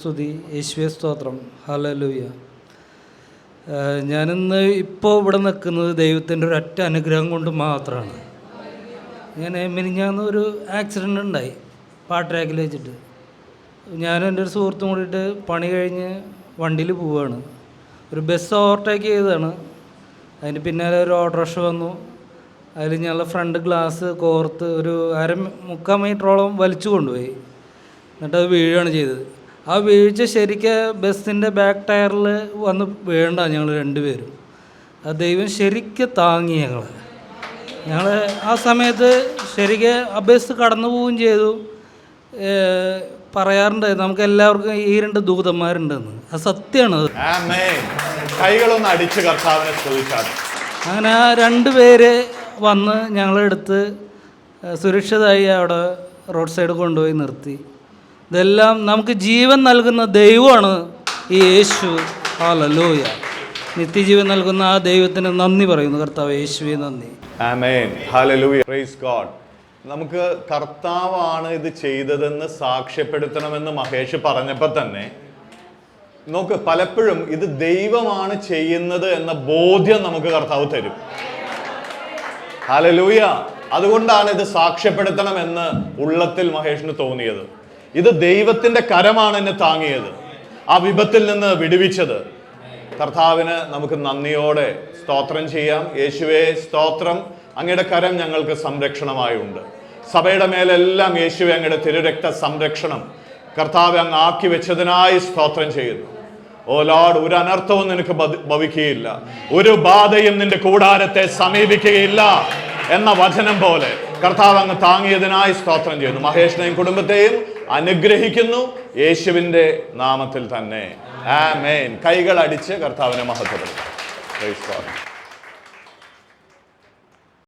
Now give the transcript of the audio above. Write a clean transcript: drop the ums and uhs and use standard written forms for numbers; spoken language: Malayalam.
സ്തുതി, യേശുവേ സ്തോത്രം, ഹല്ലേലൂയ. ഞാനിന്ന് ഇപ്പോൾ ഇവിടെ നിൽക്കുന്നത് ദൈവത്തിൻ്റെ ഒരൊറ്റ അനുഗ്രഹം കൊണ്ട് മാത്രമാണ്. മിനിഞ്ഞാന്ന് ഒരു ആക്സിഡൻ്റ് ഉണ്ടായി പാട്രാക്കിൽ വെച്ചിട്ട്. ഞാനും എൻ്റെ ഒരു സുഹൃത്തും കൂടിയിട്ട് പണി കഴിഞ്ഞ് വണ്ടിയിൽ പോവുകയാണ്. ഒരു ബസ് ഓവർടേക്ക് ചെയ്തതാണ്. അതിന് പിന്നാലെ ഒരു ഓട്ടോറിക്ഷ വന്നു. അതിൽ ഞങ്ങളുടെ ഫ്രണ്ട് ഗ്ലാസ് കോർത്ത് ഒരു 3/4 മീറ്ററോളം വലിച്ചു കൊണ്ടുപോയി. എന്നിട്ടത് വീഴുകയാണ് ചെയ്തത്. ആ വീഴ്ച ശരിക്കും ബസ്സിൻ്റെ ബാക്ക് ടയറിൽ വന്ന് വീഴണ്ട ഞങ്ങൾ രണ്ടുപേരും. ആ ദൈവം ശരിക്കും താങ്ങി ഞങ്ങൾ ആ സമയത്ത് ശരിക്കും ആ ബസ് കടന്നു പോവുകയും ചെയ്തു. പറയാറുണ്ട് നമുക്ക് എല്ലാവർക്കും ഈ 2 ദൂതന്മാരുണ്ടെന്ന്. അത് സത്യമാണ്. കൈകളൊന്ന് അടിച്ച് കർത്താവിനെ സ്തുതിച്ചാൽ അങ്ങനെ ആ 2 പേര് വന്ന് ഞങ്ങളെടുത്ത് സുരക്ഷിതമായി അവിടെ റോഡ് സൈഡ് കൊണ്ടുപോയി നിർത്തി. ഇതെല്ലാം നമുക്ക് ജീവൻ നൽകുന്ന ദൈവമാണ് ഈ യേശു. ഹല്ലേലൂയ. നിത്യജീവൻ നൽകുന്ന ആ ദൈവത്തിന് നന്ദി പറയുന്നു. കർത്താവ് യേശുവേ നന്ദി. ആമേൻ. ഹല്ലേലൂയ. Praise God. നമുക്ക് കർത്താവാണ് ഇത് ചെയ്തതെന്ന് സാക്ഷ്യപ്പെടുത്തണമെന്ന് മഹേഷ് പറഞ്ഞപ്പോൾ തന്നെ നോക്ക്, പലപ്പോഴും ഇത് ദൈവമാണ് ചെയ്യുന്നത് എന്ന ബോധ്യം നമുക്ക് കർത്താവ് തരും. ഹല്ലേലൂയ. അതുകൊണ്ടാണ് ഇത് സാക്ഷ്യപ്പെടുത്തണമെന്ന് ഉള്ളത്തിൽ മഹേഷിന് തോന്നിയത്. ഇത് ദൈവത്തിന്റെ കരമാണ് എന്നെ താങ്ങിയത്, ആ വിപത്തിൽ നിന്ന് വിടുവിച്ചത്. കർത്താവിന് നമുക്ക് നന്ദിയോടെ സ്തോത്രം ചെയ്യാം. യേശുവേ സ്തോത്രം, അങ്ങയുടെ കരം ഞങ്ങൾക്ക് സംരക്ഷണമായുണ്ട്. സഭയുടെ മേലെല്ലാം യേശുവേ അങ്ങയുടെ തിരുരക്ത സംരക്ഷണം കർത്താവ് അങ്ങ് ആക്കി വെച്ചതിനായി സ്തോത്രം ചെയ്യുന്നു. ഓ ലോർഡ്, ഒരു അനർത്ഥവും നിനക്ക് ഭവിക്കുകയില്ല, ഒരു ബാധയും നിന്റെ കൂടാരത്തെ സമീപിക്കുകയില്ല എന്ന വചനം പോലെ കർത്താവ് അങ്ങ് താങ്ങിയതിനായി സ്തോത്രം ചെയ്യുന്നു. മഹേഷിനെയും കുടുംബത്തെയും അനുഗ്രഹിക്കുന്നു യേശുവിൻ്റെ നാമത്തിൽ തന്നെ. ആമേൻ. കൈകൾ അടിച്ച് കർത്താവിനെ മഹത്വപ്പെടുത്തും. Praise God.